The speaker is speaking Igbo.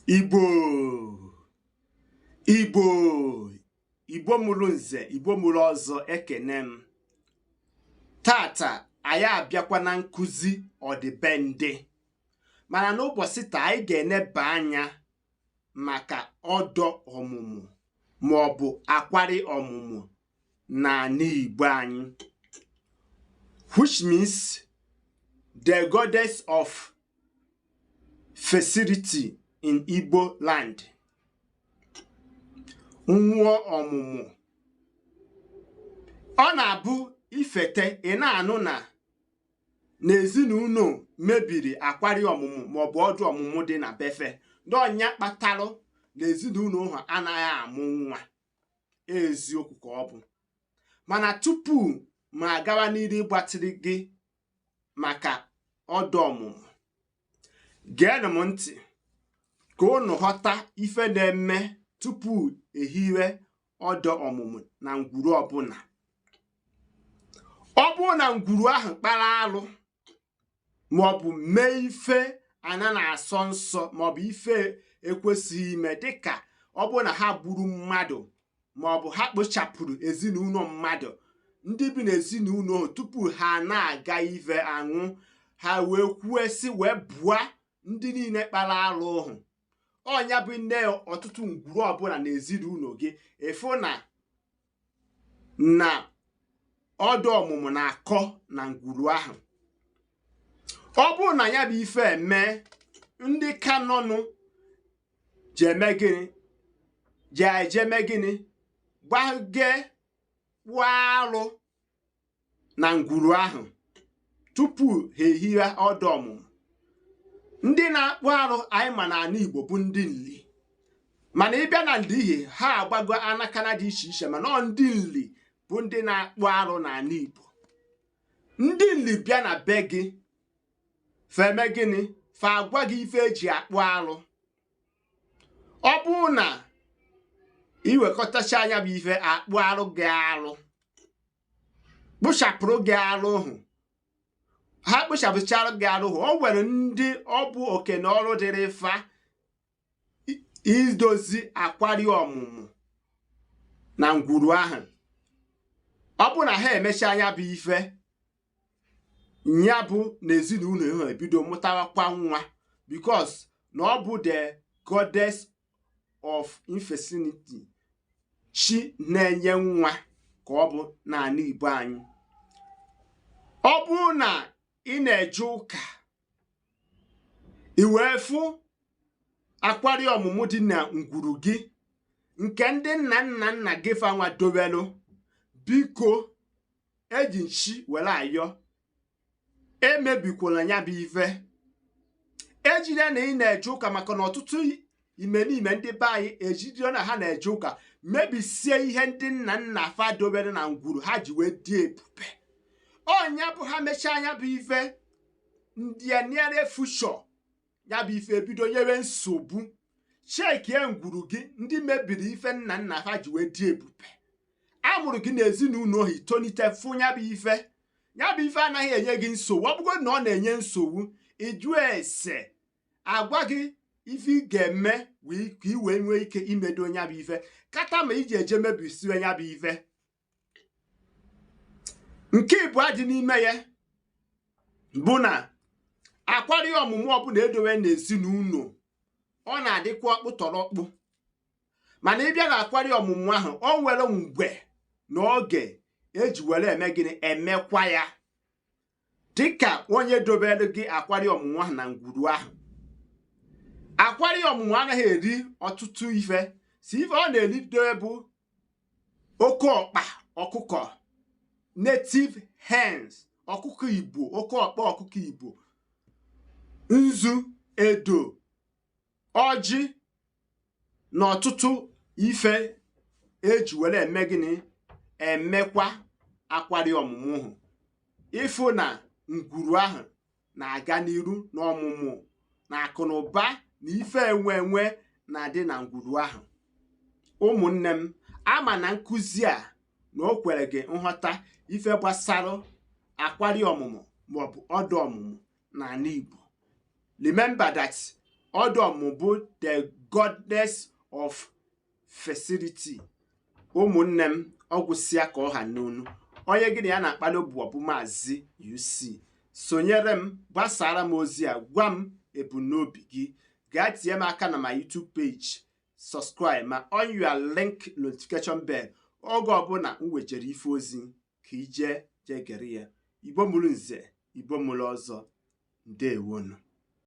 Igbo mụrụ nze, Igbo mụrụ ọzọ, ekene m. Tata anyị abịakwa na nkụzi ọdịbendị, mana n'ụbọchị taa anyị ga-eneba anya maka ọdọ ọmụmụ maọbụ akwari ọmụmụ n'ala Igbo anyị, which means the goddess of fertility in Igbo land. Nwụọ ọmụmụ. Ọ na-abụ ifete ị na-anụ na n'ezinụlọ mebiri akwari ọmụmụ maọbụ ọdụ ọmụmụ dị na befe, n'ọnya kpatalụ n'ezinụlọ ha anaghị amụ nwa. Eziokwu ka ọ bụ. Mana tupu ma agawa n'iru ịgbatịrị gị maka ọdụ ọmụmụ, geenụ m ntị ka unu ghọta ife na-eme tupu ehiwe ọdọ ọmụmụ na ngwuru ọbụla. Ọ bụrụ na ngwuru ahụ kpara alụ maọbụ mee ife ana na-asọ nsọ maọbụ ife ekwesịghị ime, dịka ọ bụrụ na ha gburu mmadụ maọbụ ha kpochapụrụ ezinụlọ mmadụ, ndị bi n'ezinụlọ tupu ha na-aga ive aṅụ, ha wee kwuesi wee bụa ndị niile kpara alụ ahụ. Ọnya bụ nne ọtụtụ ngwuru ọbụla n'ezinụlọ gị efu na ọdụ ọmụmụ na-akọ na ngwuru ahụ. Ọ bụrụ na ya bụ ife eme, ndị kanọnụ jeme gịnị gbage alụ na ngwuru ahụ tupu ha ehie ọdụ ọmụmụ. Ndị na-akpụ arụ anyị ma n'ala Igbo bụ ndị nli, mana ịbịa na ndị ihe ha agbago anakana dị iche iche, mana ndị nli bụ ndị na-akpụ arụ n'ala Igbo. Ndị nli bịa na be gị feme gịnị fa agwa gị ife eji akpụ arụ. Ọ bụrụ na iwekọtacha anya bụ ife akpụ arụ gị arụ, kpụchapụrụ gị arụ hụ, ha kpụchapụchara gị arụ hụ, o nwere ndị ọ bụ oke na ọrụ dịrị fa idozi akwari ọmụmụ na ngwuru ahụ. Ọ bụ na ha emecha anya bụ ife, ya bụ na ezinụlọ ha ebido mụtawakwa nwa, because na ọ bụ the goddess of infertility, chi na-enye nwa ka ọ bụ n'ala Igbo anyị. Ọ bụrụ na ị na-eje ụka, i wee fụ akwari ọmụmụ dị na ngwuru gị nke ndị nna gị fanwa dobelu, biko eji nchi were ayọ, emebikwala ya bụ ife. Ejide na ị na-eje ụka, maka na ọtụtụ imenime ndị be anyị ejide na ha na-eje ụka mebisie ihe ndị nna fa dobere na ngwuru ha ji wee dị ebube. Ọnya bụ ha mechaa anya bụ ife, ndị eniere fushọ ya bụ ife ebido nyewe nsogbu. Chekie ngwuru gị ndị mebiri ife nna ha ji wee dị ebube. Amụrụ gị n'ezinụlọ ohi tonite fụ ya bụ ife. Ya bụ ife anaghị enye gị nsogbu. Ọ bụgo na ọ na-enye nsogbu, ịjụ ese agwa gị ife ị ga-eme ka i wee nwee ike imedo ya bụ ife, kata ma iji eje mebisiwe ya bụ ife. Nke ịbụ adị n'ime ya bụ na akwari ọmụmụ ọbụla edowe n'ezinụlọ, ọ na-adịkwa ọkpụtọrọkpụ. Mana ịbịa na akwari ọmụmụ ahụ, o nwere mgbe na oge eji were eme gịnị emekwa ya, dịka onye dobere gị akwari ọmụmụ ahụ na ngwuru ahụ. Akwari ọmụmụ anaghị eri ọtụtụ ife, si ife ọ na-erido bụ oke ọkpa ọkụkọ, native hens, ọkụkọ Igbo, oke ọkpa ọkụkọ Igbo, nzu, edo, ọjị na ọtụtụ ife eji were eme gịnị emekwa akwari ọmụmụ ahụ. Ịfụ na ngwuru ahụ na-aga n'iru n'ọmụmụ na akụ na ụba na ife enwe na-adị na ngwuru ahụ. Ụmụnne m, ama na nkụzi a na o kwere gị nghọta ife gbasara akwari ọmụmụ maọbụ ọdụ ọmụmụ n'ala Igbo. Remember that ọdọmụ bụ the goddess of fertility. Ụmụnne m, ọgwụsịa ka ọha n'onu. Onye gị na ya na-akpali obu bụ Maazi-UC. Sonyere m, gbasara m ozi a, gwa m ebumnobi gị. Gaa tinye m aka na my YouTube page, subscribe ma on your link notification bell. Oge ọbụla m wejere ife ozi ka ije gere ya. Igbo mụrụ nze, Igbo mụrụ ọzọ. Ndewonu.